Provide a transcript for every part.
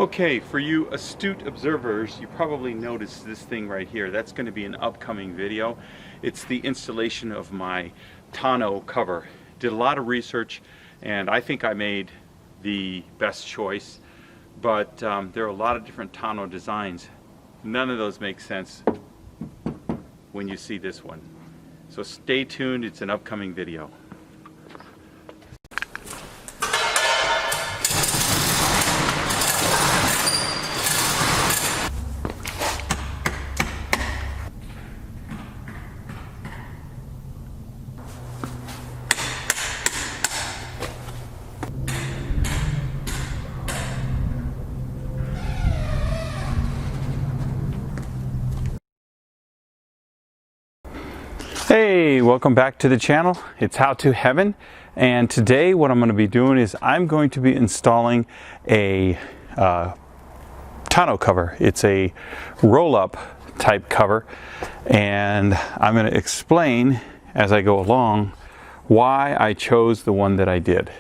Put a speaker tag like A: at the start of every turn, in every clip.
A: Okay, for you astute observers, you probably noticed this thing right here. That's going to be an upcoming video. It's the installation of my tonneau cover. Did a lot of research and I think I made the best choice, but there are a lot of different tonneau designs. None of those make sense when you see this one. So stay tuned, it's an upcoming video. Hey, welcome back to the channel. It's How to Heaven, and today what I'm going to be doing is I'm going to be installing a tonneau cover. It's a roll-up type cover, and I'm going to explain as I go along why I chose the one that I did.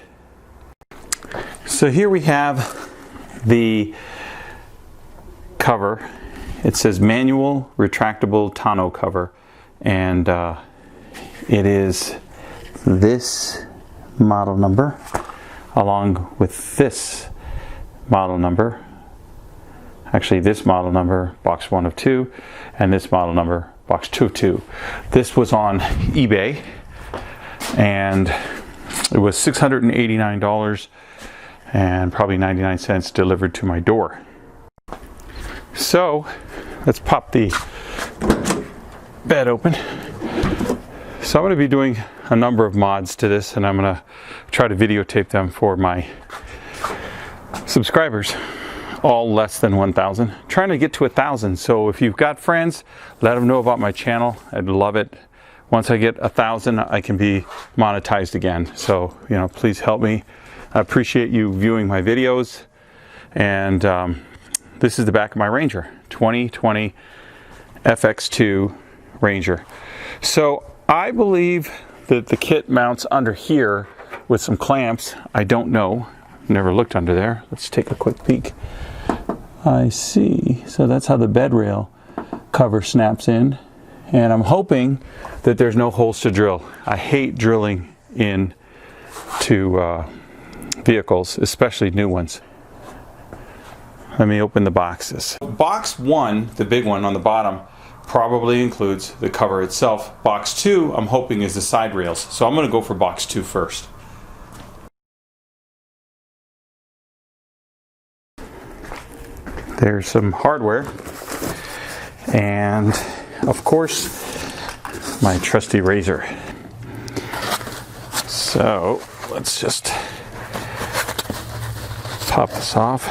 A: So here we have the cover. It says manual retractable tonneau cover. And it is this model number along with this model number. Actually, this model number, box 1 of 2, and this model number, box 2 of 2. This was on eBay, and it was $689 and probably 99 cents delivered to my door. So let's pop the bed open. So I'm going to be doing a number of mods to this, and I'm going to try to videotape them for my subscribers, all less than 1,000. Trying to get to 1,000. So if you've got friends, let them know about my channel. I'd love it. Once I get 1,000, I can be monetized again. So, you know, please help me. I appreciate you viewing my videos. And this is the back of my Ranger, 2020 FX2 Ranger. So I believe that the kit mounts under here with some clamps. I don't know. Never looked under there. Let's take a quick peek. I see. So that's how the bed rail cover snaps in. And I'm hoping that there's no holes to drill. I hate drilling into vehicles, especially new ones. Let me open the boxes. Box 1, the big one on the bottom, probably includes the cover itself. Box 2, I'm hoping, is the side rails. So I'm going to go for box 2 first. There's some hardware. And, of course, my trusty razor. So, let's just pop this off.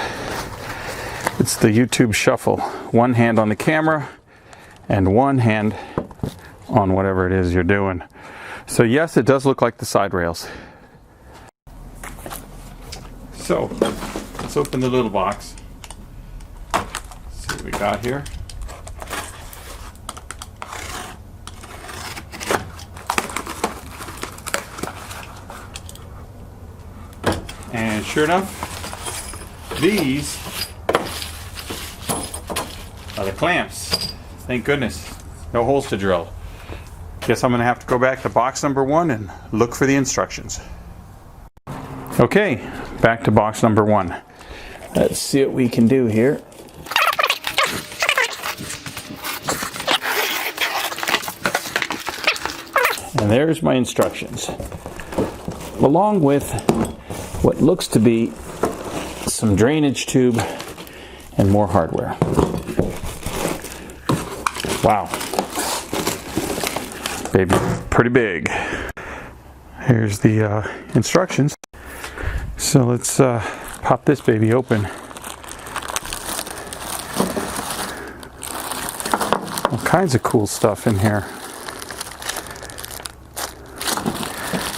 A: It's the YouTube Shuffle. One hand on the camera and one hand on whatever it is you're doing. So yes, it does look like the side rails. So let's open the little box. See what we got here. And sure enough, these are the clamps. Thank goodness. No holes to drill. Guess I'm going to have to go back to box number 1 and look for the instructions. Okay, back to box number 1. Let's see what we can do here. And there's my instructions, along with what looks to be some drainage tube and more hardware. Wow, baby, pretty big. Here's the instructions. So let's pop this baby open. All kinds of cool stuff in here.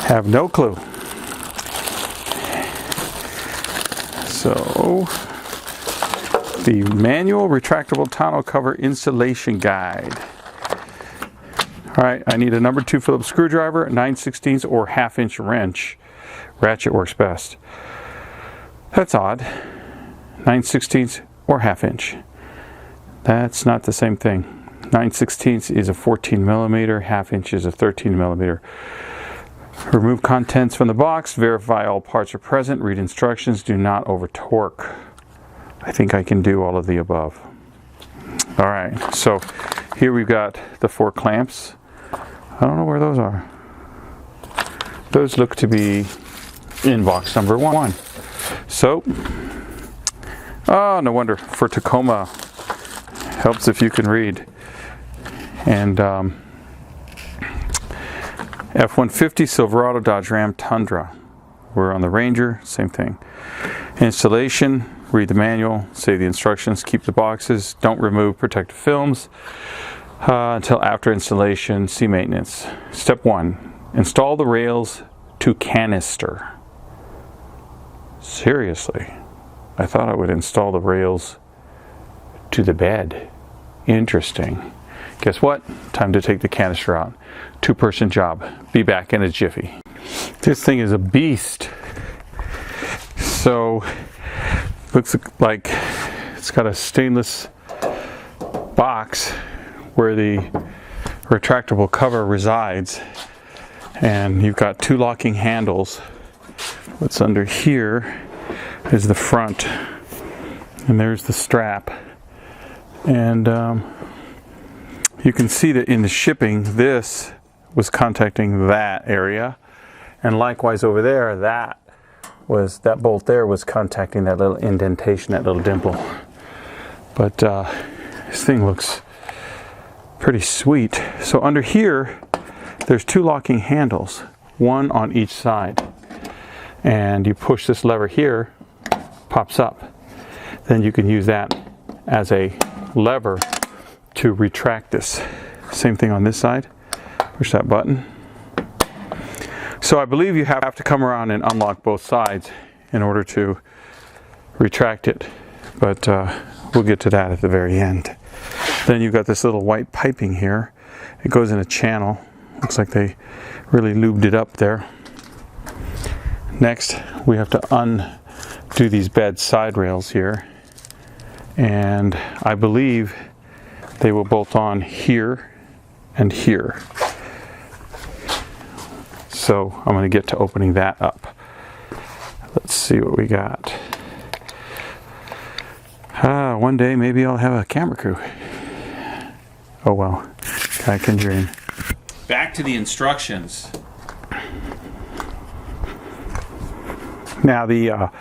A: Have no clue. So, the manual retractable tonneau cover installation guide. All right, I need a number 2 Phillips screwdriver, 9/16 or 1/2 inch wrench. Ratchet works best. That's odd. 9/16 or 1/2 inch. That's not the same thing. 9/16 is a 14 millimeter, 1/2 inch is a 13 millimeter. Remove contents from the box, verify all parts are present, read instructions, do not over torque. I think I can do all of the above. Alright, so here we've got the 4 clamps. I don't know where those are. Those look to be in box number 1. So, oh, no wonder, for Tacoma, helps if you can read. And F-150, Silverado, Dodge Ram, Tundra. We're on the Ranger, same thing. Installation, read the manual, save the instructions, keep the boxes, don't remove protective films until after installation, see maintenance. Step 1, install the rails to canister. Seriously, I thought I would install the rails to the bed. Interesting. Guess what? Time to take the canister out. 2-person job. Be back in a jiffy. This thing is a beast. So, looks like it's got a stainless box where the retractable cover resides. And you've got 2 locking handles. What's under here is the front. And there's the strap. And you can see that in the shipping, this was contacting that area, and likewise over there, that bolt there was contacting that little indentation, that little dimple. But this thing looks pretty sweet. So under here, there's 2 locking handles, 1 on each side, and you push this lever here, pops up. Then you can use that as a lever to retract this. Same thing on this side. Push that button. So I believe you have to come around and unlock both sides in order to retract it, but we'll get to that at the very end. Then you've got this little white piping here. It goes in a channel. Looks like they really lubed it up there. Next, we have to undo these bed side rails here, and I believe they will bolt on here and here. So I'm going to get to opening that up. Let's see what we got. One day maybe I'll have a camera crew. Oh well, I can dream. Back to the instructions. Now the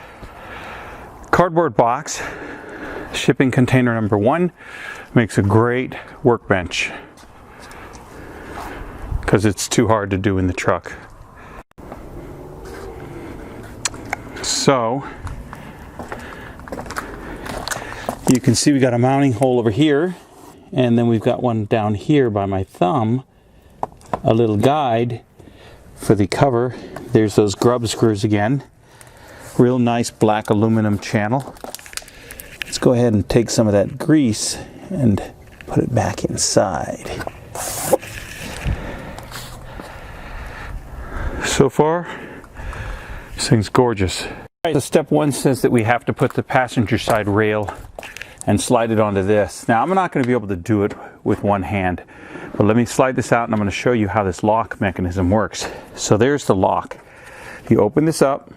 A: cardboard box, shipping container number 1, makes a great workbench because it's too hard to do in the truck. So you can see we got a mounting hole over here, and then we've got one down here by my thumb, a little guide for the cover. There's those grub screws again. Real nice black aluminum channel. Let's go ahead and take some of that grease and put it back inside. So far, this thing's gorgeous. All right, so step 1 says that we have to put the passenger side rail and slide it onto this. Now, I'm not going to be able to do it with one hand, but let me slide this out and I'm going to show you how this lock mechanism works. So there's the lock. You open this up,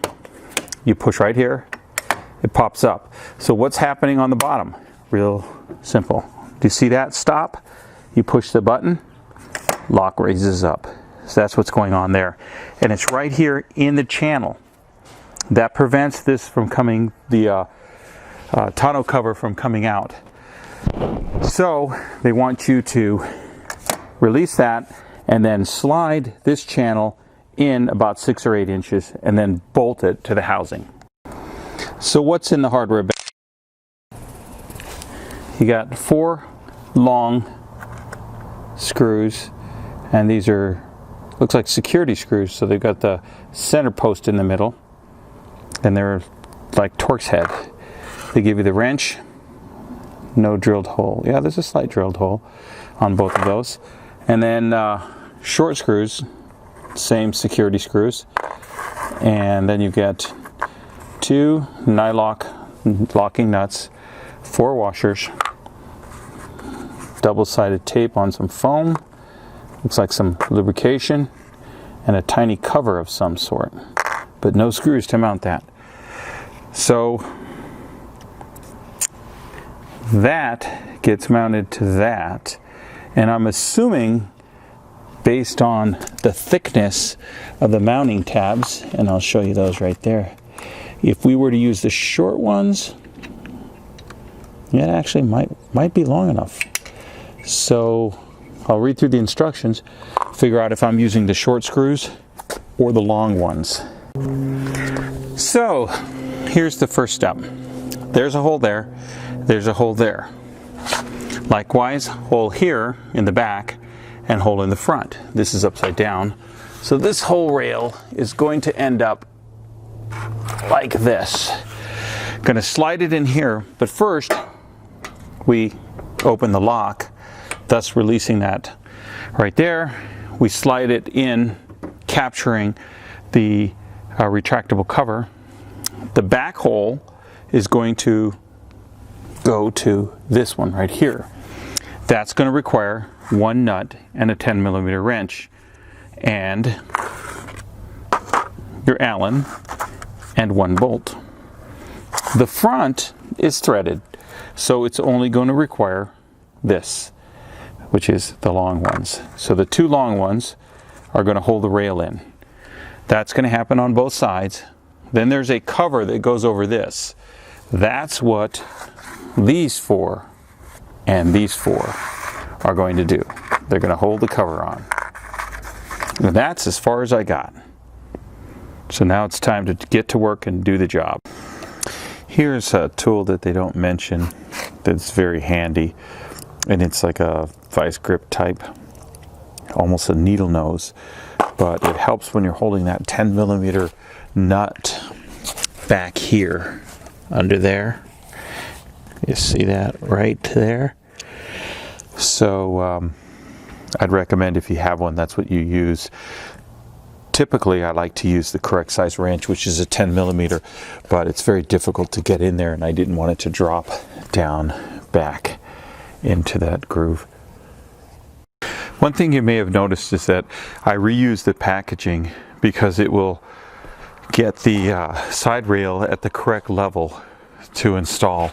A: you push right here, it pops up. So what's happening on the bottom? Real simple. Do you see that stop? You push the button, lock raises up. So that's what's going on there. And it's right here in the channel. That prevents this from coming, the tonneau cover from coming out. So they want you to release that and then slide this channel in about 6 or 8 inches and then bolt it to the housing. So what's in the hardware bag? You got 4 long screws, and these are, looks like security screws. So they've got the center post in the middle, and they're like Torx head. They give you the wrench, no drilled hole. Yeah, there's a slight drilled hole on both of those. And then short screws, same security screws. And then you get 2 nylock locking nuts, 4 washers, double-sided tape on some foam, looks like some lubrication, and a tiny cover of some sort, but no screws to mount that. So that gets mounted to that, and I'm assuming, based on the thickness of the mounting tabs, and I'll show you those right there, if we were to use the short ones, it actually might be long enough. So I'll read through the instructions, figure out if I'm using the short screws or the long ones. So here's the first step. There's a hole there, there's a hole there. Likewise, hole here in the back and hole in the front. This is upside down. So this whole rail is going to end up like this. Going to slide it in here, but first we open the lock, thus releasing that right there. We slide it in, capturing the retractable cover. The back hole is going to go to this one right here. That's going to require 1 nut and a 10mm wrench and your Allen and 1 bolt. The front is threaded, so it's only going to require this, which is the long ones. So the 2 long ones are going to hold the rail in. That's going to happen on both sides. Then there's a cover that goes over this. That's what these 4 and these 4 are going to do. They're going to hold the cover on. And that's as far as I got. So now it's time to get to work and do the job. Here's a tool that they don't mention that's very handy, and it's like a vice grip type, almost a needle nose, but it helps when you're holding that 10mm nut back here under there. You see that right there? So I'd recommend, if you have one, that's what you use. Typically I like to use the correct size wrench, which is a 10mm, but it's very difficult to get in there, and I didn't want it to drop down back into that groove. One thing you may have noticed is that I reuse the packaging because it will get the side rail at the correct level to install,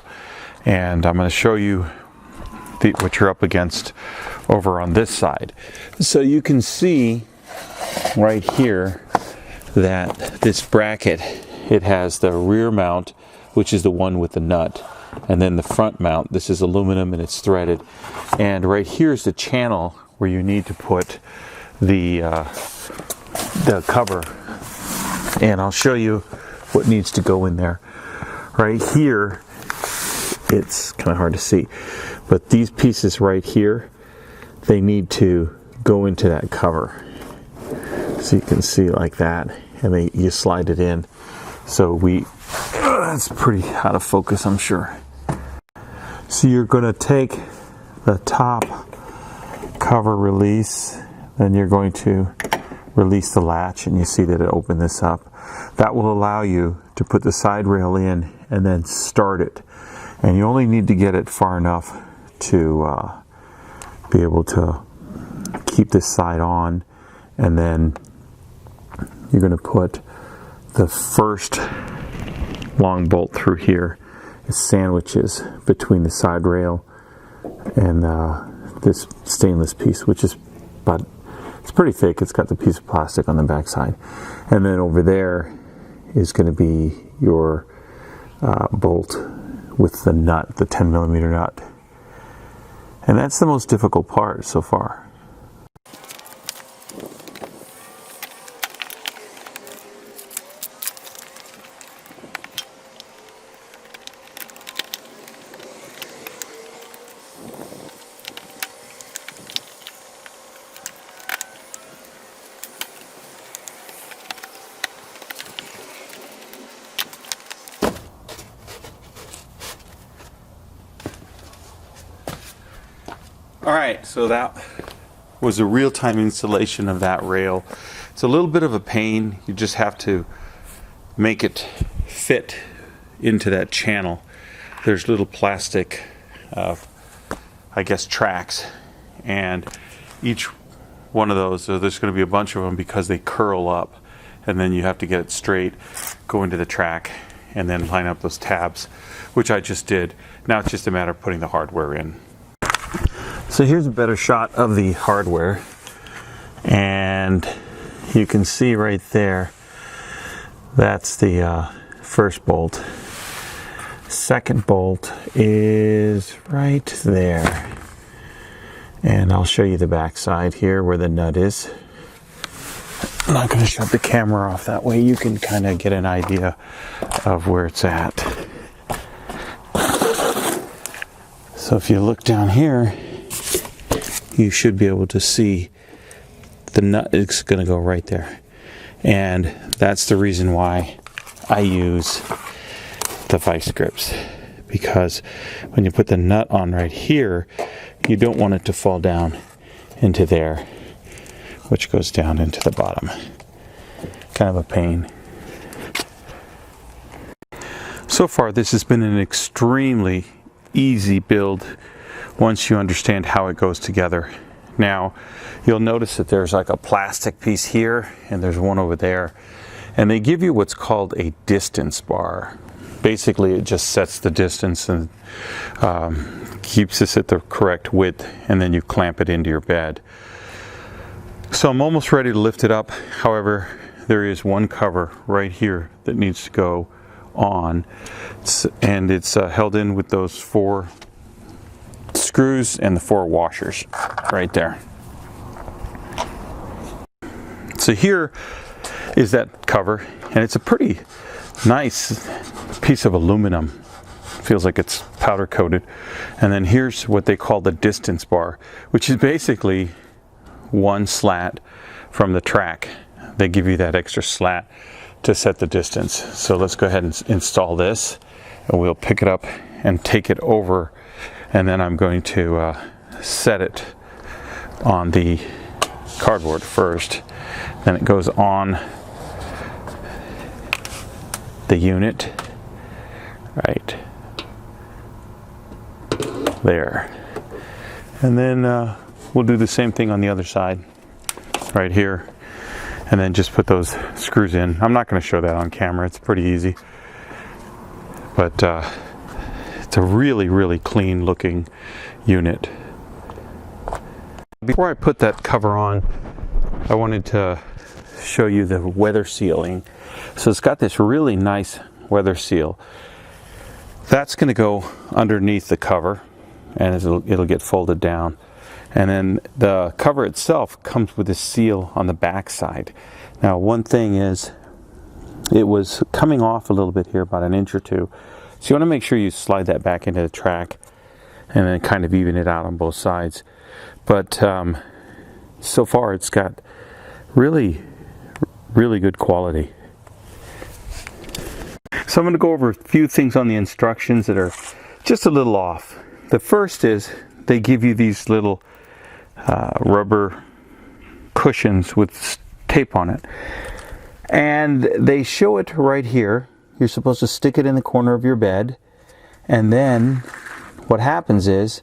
A: and I'm going to show you what you're up against over on this side. So you can see right here that this bracket, it has the rear mount, which is the one with the nut, and then the front mount. This is aluminum and it's threaded, and right here is the channel where you need to put the cover, and I'll show you what needs to go in there. Right here, it's kind of hard to see, but these pieces right here, they need to go into that cover. So you can see like that, and you slide it in. So that's pretty out of focus, I'm sure. So you're going to take the top cover release, then you're going to release the latch, and you see that it opened this up. That will allow you to put the side rail in and then start it. And you only need to get it far enough to be able to keep this side on, and then you're going to put the first long bolt through here. It sandwiches between the side rail and this stainless piece, which is, but it's pretty thick. It's got the piece of plastic on the back side, and then over there is going to be your bolt with the nut, the 10mm nut, and that's the most difficult part so far. Alright, so that was a real-time installation of that rail. It's a little bit of a pain. You just have to make it fit into that channel, there's little plastic, I guess, tracks, and each one of those, there's going to be a bunch of them because they curl up, and then you have to get it straight, go into the track, and then line up those tabs, which I just did. Now it's just a matter of putting the hardware in. So here's a better shot of the hardware, and you can see right there, that's the first bolt. Second bolt is right there, and I'll show you the back side here where the nut is. I'm not going to shut the camera off, that way you can kind of get an idea of where it's at. So if you look down here, you should be able to see the nut is going to go right there, and that's the reason why I use the vice grips, because when you put the nut on right here, you don't want it to fall down into there, which goes down into the bottom. Kind of a pain. So far this has been an extremely easy build once you understand how it goes together. Now you'll notice that there's like a plastic piece here and there's one over there, and they give you what's called a distance bar. Basically it just sets the distance and keeps this at the correct width, and then you clamp it into your bed. So I'm almost ready to lift it up. However, there is one cover right here that needs to go on, and it's held in with those 4 screws and the 4 washers right there. So here is that cover, and it's a pretty nice piece of aluminum. Feels like it's powder coated. And then here's what they call the distance bar, which is basically one slat from the track. They give you that extra slat to set the distance. So let's go ahead and install this, and we'll pick it up and take it over, and then I'm going to set it on the cardboard first. Then it goes on the unit right there, and then we'll do the same thing on the other side right here, and then just put those screws in. I'm not going to show that on camera, it's pretty easy, but it's a really clean looking unit. Before I put that cover on, I wanted to show you the weather sealing. So it's got this really nice weather seal. That's going to go underneath the cover, and it'll get folded down. And then the cover itself comes with a seal on the back side. Now one thing is, it was coming off a little bit here, about an inch or two. So you want to make sure you slide that back into the track and then kind of even it out on both sides. But so far it's got really good quality. So I'm going to go over a few things on the instructions that are just a little off. The first is they give you these little rubber cushions with tape on it, and they show it right here. You're supposed to stick it in the corner of your bed, and then what happens is,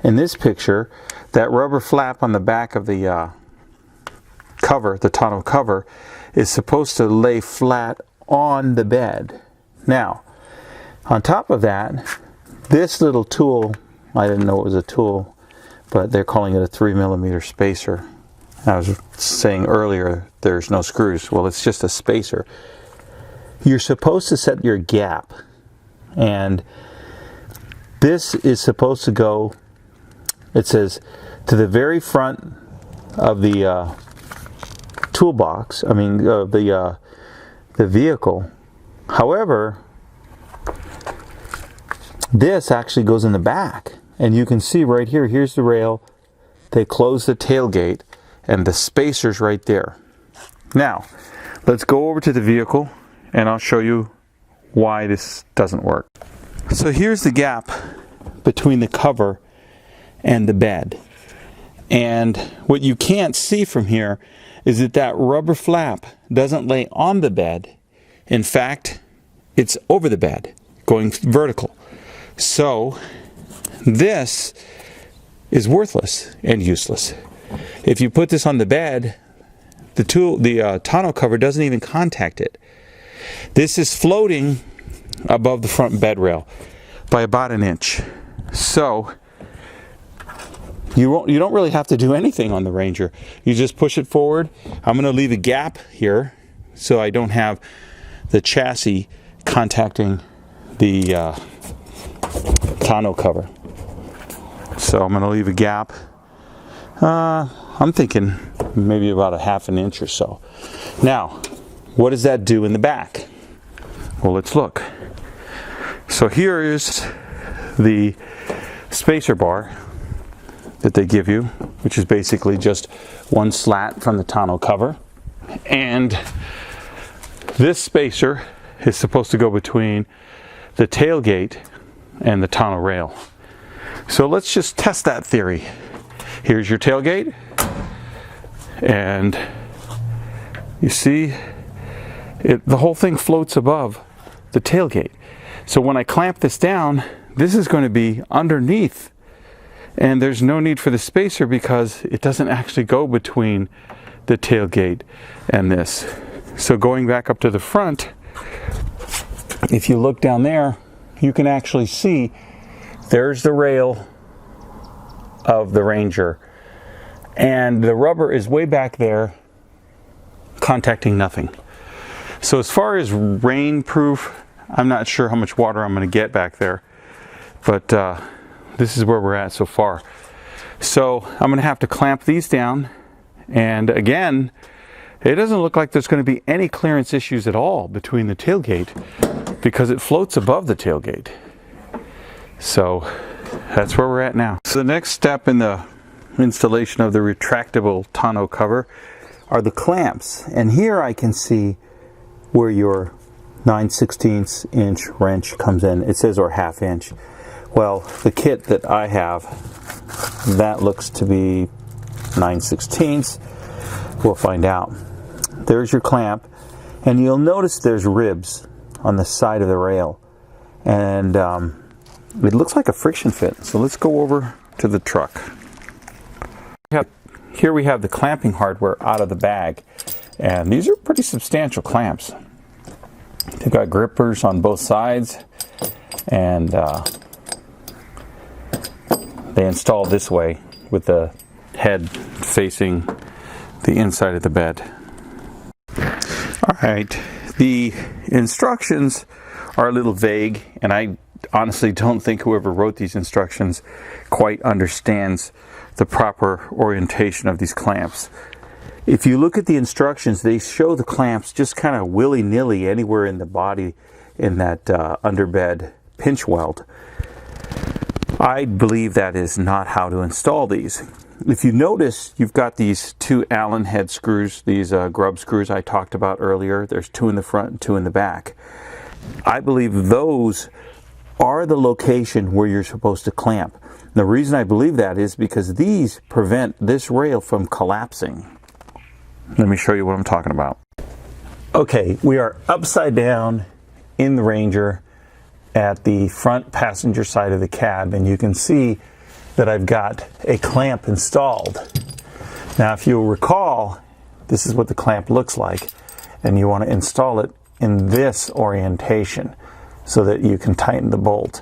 A: in this picture, that rubber flap on the back of the cover, the tonneau cover, is supposed to lay flat on the bed. Now, on top of that, this little tool, I didn't know it was a tool, but they're calling it a 3mm spacer. I was saying earlier there's no screws. Well, it's just a spacer. You're supposed to set your gap, and this is supposed to go, it says, to the very front of the toolbox, the vehicle. However, this actually goes in the back, and you can see right here, here's the rail, they close the tailgate, and the spacer's right there. Now, let's go over to the vehicle, and I'll show you why this doesn't work. So here's the gap between the cover and the bed. And what you can't see from here is that that rubber flap doesn't lay on the bed. In fact, it's over the bed. going vertical. So this is worthless and useless. If you put this on the bed, the tonneau cover doesn't even contact it. This is floating above the front bed rail by about an inch. So you don't really have to do anything on the Ranger. You just push it forward. I'm going to leave a gap here so I don't have the chassis contacting the tonneau cover. So I'm going to leave a gap. I'm thinking maybe about a half an inch or so. Now, what does that do in the back? Well, let's look. So here is the spacer bar that they give you, which is basically just one slat from the tonneau cover. And this spacer is supposed to go between the tailgate and the tonneau rail. So let's just test that theory. Here's your tailgate, and you see the whole thing floats above the tailgate. So when I clamp this down, this is going to be underneath, and there's no need for the spacer because it doesn't actually go between the tailgate and this. So going back up to the front, if you look down there, you can actually see there's the rail of the Ranger, and the rubber is way back there contacting nothing. So as far as rain proof, I'm not sure how much water I'm going to get back there, but this is where we're at so far. So I'm going to have to clamp these down, and again, it doesn't look like there's going to be any clearance issues at all between the tailgate because it floats above the tailgate. So that's where we're at now. So the next step in the installation of the retractable tonneau cover are the clamps. And here I can see where your 9/16 inch wrench comes in. It says or ½ inch. Well, the kit that I have, that looks to be 9/16. We'll find out. There's your clamp, and you'll notice there's ribs on the side of the rail, and it looks like a friction fit. So let's go over to the truck. Here we have the clamping hardware out of the bag, and these are pretty substantial clamps. They've got grippers on both sides, and they install this way with the head facing the inside of the bed. Alright, the instructions are a little vague, and I honestly don't think whoever wrote these instructions quite understands the proper orientation of these clamps. If you look at the instructions, they show the clamps just kind of willy-nilly anywhere in the body in that underbed pinch weld. I believe that is not how to install these. If you notice, you've got these two Allen head screws, these grub screws I talked about earlier. There's two in the front and two in the back. I believe those are the location where you're supposed to clamp. The reason I believe that is because these prevent this rail from collapsing. Let me show you what I'm talking about. Okay, we are upside down in the Ranger at the front passenger side of the cab, and you can see that I've got a clamp installed. Now, if you'll recall, this is what the clamp looks like, and you want to install it in this orientation so that you can tighten the bolt.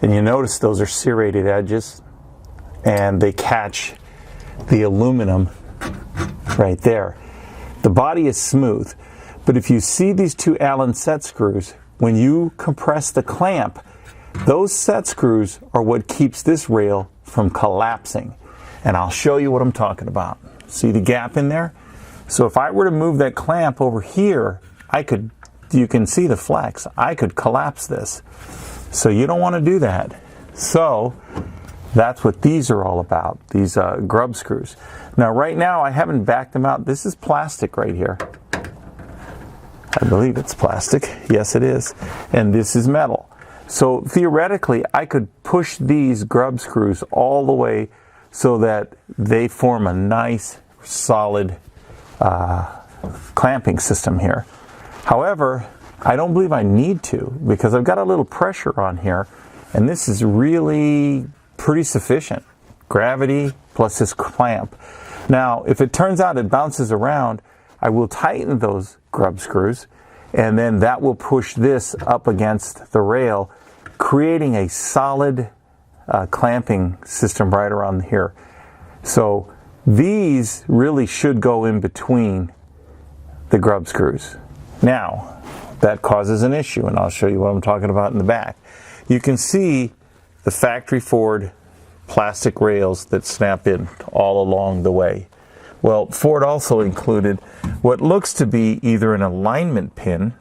A: And you notice those are serrated edges, and they catch the aluminum right there. The body is smooth, but if you see these two Allen set screws, when you compress the clamp, those set screws are what keeps this rail from collapsing. And I'll show you what I'm talking about. See the gap in there? So if I were to move that clamp over here, you can see the flex. I could collapse this. So you don't want to do that. So that's what these are all about, these grub screws. Now right now I haven't backed them out. This is plastic right here. I believe it's plastic. Yes, it is. And this is metal. So theoretically, I could push these grub screws all the way so that they form a nice, solid clamping system here. However, I don't believe I need to, because I've got a little pressure on here, and this is really pretty sufficient. Gravity plus this clamp. Now, if it turns out it bounces around, I will tighten those grub screws, and then that will push this up against the rail, creating a solid clamping system right around here. So these really should go in between the grub screws. Now, that causes an issue, and I'll show you what I'm talking about in the back. You can see the factory Ford plastic rails that snap in all along the way. Well, Ford also included what looks to be either an alignment pin,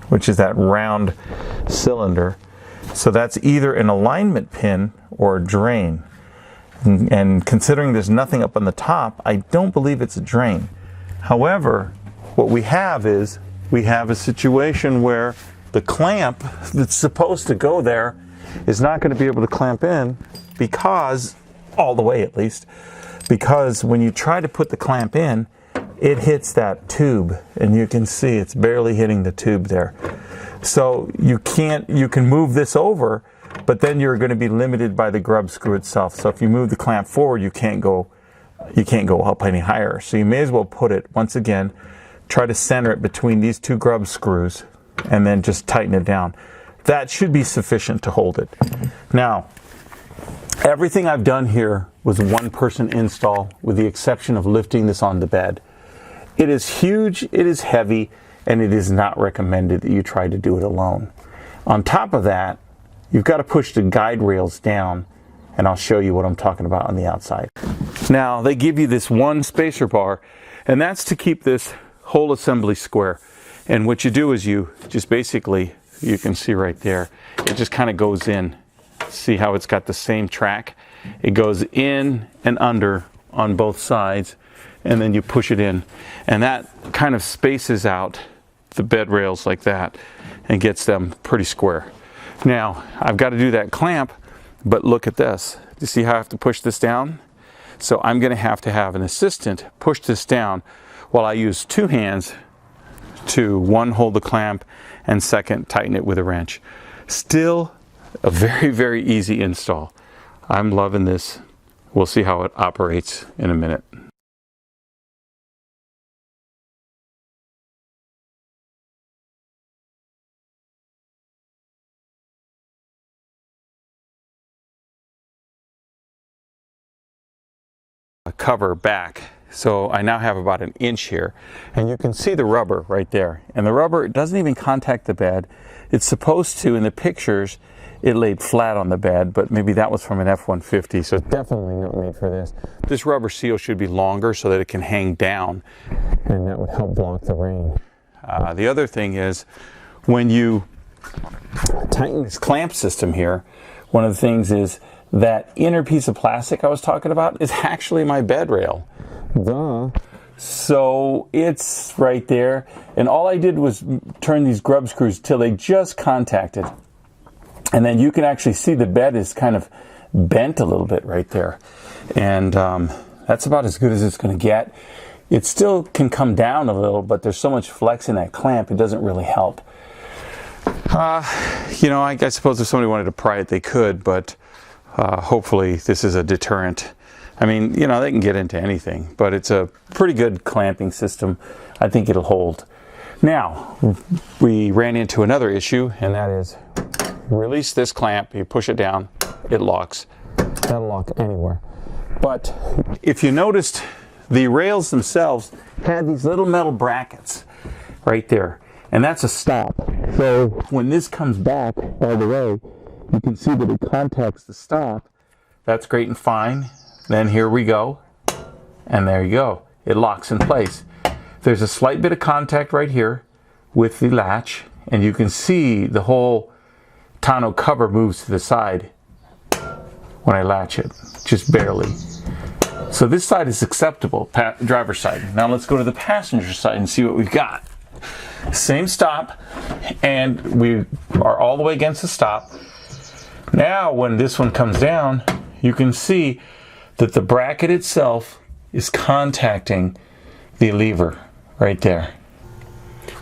A: which is that round cylinder. So that's either an alignment pin or a drain. And considering there's nothing up on the top, I don't believe it's a drain. However, what we have is we have a situation where the clamp that's supposed to go there is not going to be able to clamp in, because, all the way at least, because when you try to put the clamp in, it hits that tube, and you can see it's barely hitting the tube there. So you can move this over, but then you're going to be limited by the grub screw itself. So if you move the clamp forward, you can't go up any higher. So you may as well put it, once again, try to center it between these two grub screws, and then just tighten it down. That should be sufficient to hold it. Now, everything I've done here was one person install, with the exception of lifting this on the bed. It is huge, it is heavy, and it is not recommended that you try to do it alone. On top of that, you've got to push the guide rails down, and I'll show you what I'm talking about on the outside. Now, they give you this one spacer bar, and that's to keep this whole assembly square. And what you do is you just basically, you can see right there, it just kind of goes in. See how it's got the same track? It goes in and under on both sides, and then you push it in. And that kind of spaces out the bed rails like that and gets them pretty square. Now, I've got to do that clamp, but look at this. You see how I have to push this down? So I'm going to have an assistant push this down while I use two hands to, one, hold the clamp, and second, tighten it with a wrench. Still a very, very easy install. I'm loving this. We'll see how it operates in a minute. A cover back. So I now have about an inch here, and you can see the rubber right there. And the rubber, it doesn't even contact the bed. It's supposed to, in the pictures, it laid flat on the bed, but maybe that was from an F-150, so it's definitely not made for this. This rubber seal should be longer so that it can hang down, and that would help block the rain. The other thing is, when you tighten this clamp system here, one of the things is that inner piece of plastic I was talking about is actually my bed rail. Duh. So it's right there, and all I did was turn these grub screws till they just contacted, and then you can actually see the bed is kind of bent a little bit right there, and that's about as good as it's going to get. It still can come down a little, but there's so much flex in that clamp, it doesn't really help. You know, I suppose if somebody wanted to pry it, they could, but hopefully this is a deterrent. I mean, you know, they can get into anything, but it's a pretty good clamping system. I think it'll hold. Now, we ran into another issue, and that is, release this clamp, you push it down, it locks. That'll lock anywhere. But if you noticed, the rails themselves had these little metal brackets right there, and that's a stop. So when this comes back all the way, you can see that it contacts the stop. That's great and fine. Then here we go, and there you go. It locks in place. There's a slight bit of contact right here with the latch, and you can see the whole tonneau cover moves to the side when I latch it, just barely. So this side is acceptable, driver's side. Now let's go to the passenger side and see what we've got. Same stop, and we are all the way against the stop. Now when this one comes down, you can see that the bracket itself is contacting the lever right there.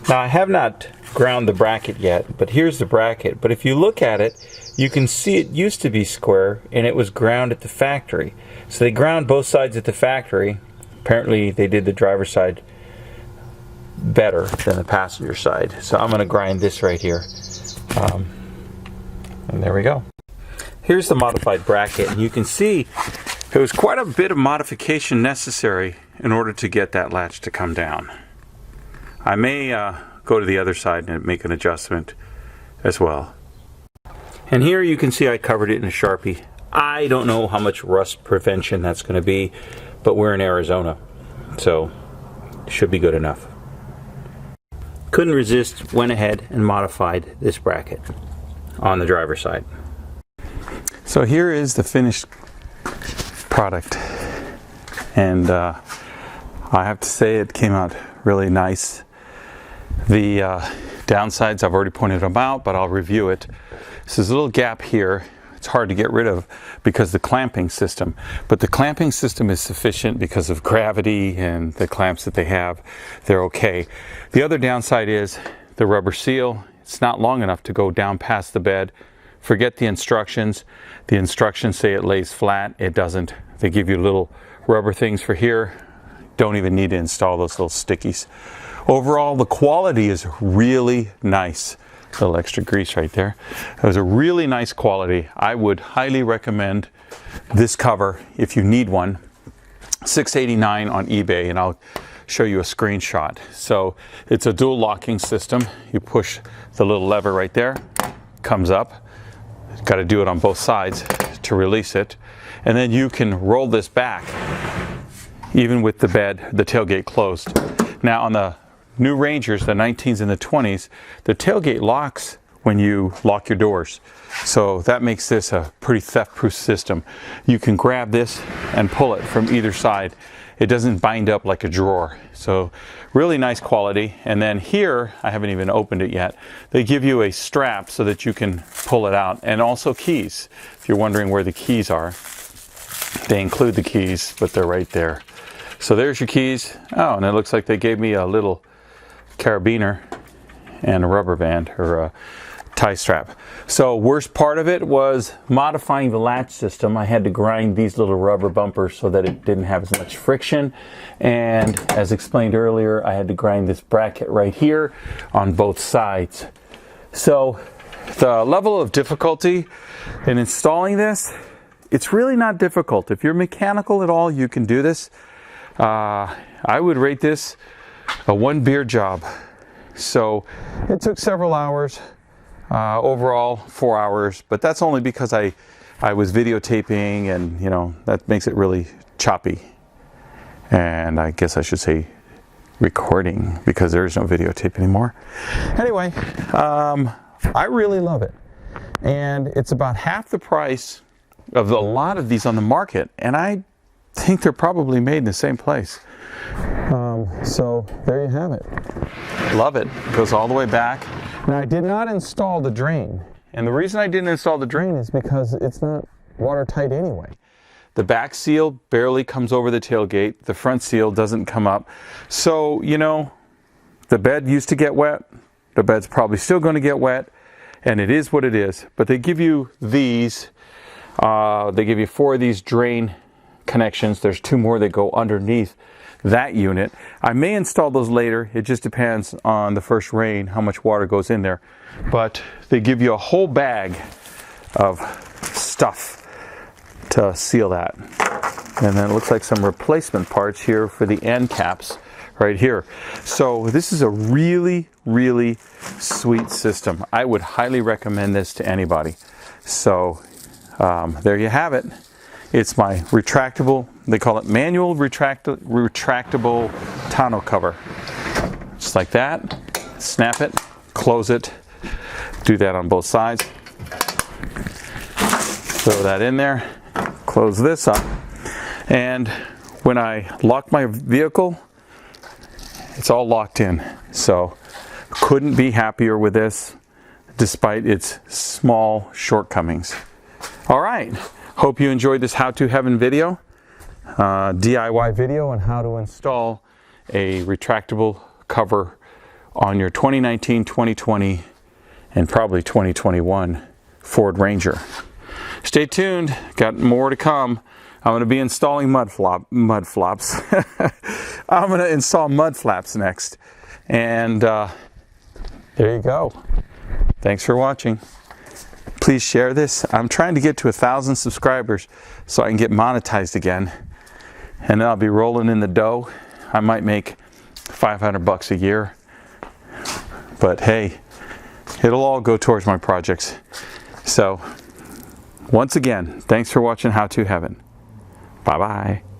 A: Now I have not ground the bracket yet, but here's the bracket. But if you look at it, you can see it used to be square and it was ground at the factory. So they ground both sides at the factory. Apparently they did the driver's side better than the passenger side. So I'm going to grind this right here. And there we go. Here's the modified bracket, and you can see there was quite a bit of modification necessary in order to get that latch to come down. I may go to the other side and make an adjustment as well. And here you can see I covered it in a Sharpie. I don't know how much rust prevention that's going to be, but we're in Arizona, so it should be good enough. Couldn't resist, went ahead and modified this bracket on the driver's side. So here is the finished product, and I have to say it came out really nice. The downsides, I've already pointed them out, but I'll review it. So there's a little gap here. It's hard to get rid of because the clamping system, but the clamping system is sufficient because of gravity and the clamps that they have. They're okay. The other downside is the rubber seal. It's not long enough to go down past the bed. Forget the instructions. The instructions say it lays flat. It doesn't. They give you little rubber things for here. Don't even need to install those little stickies. Overall, the quality is really nice. A little extra grease right there. It was a really nice quality. I would highly recommend this cover if you need one. $6.89 on eBay, and I'll show you a screenshot. So it's a dual locking system. You push the little lever right there, comes up. Got to do it on both sides to release it. And then you can roll this back, even with the bed, the tailgate closed. Now on the new Rangers, the 19s and the 20s, the tailgate locks when you lock your doors. So that makes this a pretty theft-proof system. You can grab this and pull it from either side. It doesn't bind up like a drawer. So really nice quality. And then here, I haven't even opened it yet, they give you a strap so that you can pull it out, and also keys. If you're wondering where the keys are, they include the keys, but they're right there. So there's your keys. Oh, and it looks like they gave me a little carabiner and a rubber band, or a tie strap. So worst part of it was modifying the latch system. I had to grind these little rubber bumpers so that it didn't have as much friction, and as explained earlier, I had to grind this bracket right here on both sides. So the level of difficulty in installing this, it's really not difficult. If you're mechanical at all, you can do this. I would rate this a 1 beer job. So it took several hours, overall 4 hours, but that's only because I was videotaping, and you know, that makes it really choppy. And I guess I should say recording, because there is no videotape anymore. Anyway, I really love it, and it's about half the price of a lot of these on the market, and I think they're probably made in the same place. So there you have it. Love it. Goes all the way back. Now I did not install the drain, and the reason I didn't install the drain is because it's not watertight anyway. The back seal barely comes over the tailgate. The front seal doesn't come up. So, you know, the bed used to get wet. The bed's probably still going to get wet, and it is what it is. But they give you these. They give you 4 of these drain connections. There's 2 more that go underneath that unit. I may install those later. It just depends on the first rain, how much water goes in there. But they give you a whole bag of stuff to seal that. And then it looks like some replacement parts here for the end caps right here. So this is a really, really sweet system. I would highly recommend this to anybody. So there you have it. It's my retractable, they call it manual retractable tonneau cover. Just like that. Snap it, close it, do that on both sides. Throw that in there, close this up. And when I lock my vehicle, it's all locked in. So couldn't be happier with this, despite its small shortcomings. All right. Hope you enjoyed this How to Heaven video, DIY video on how to install a retractable cover on your 2019, 2020, and probably 2021 Ford Ranger. Stay tuned, got more to come. I'm going to be installing mud flops. I'm going to install mud flaps next. And there you go. Thanks for watching. Please share this. I'm trying to get to 1,000 subscribers so I can get monetized again. And then I'll be rolling in the dough. I might make $500 a year. But hey, it'll all go towards my projects. So, once again, thanks for watching How to Heaven. Bye-bye.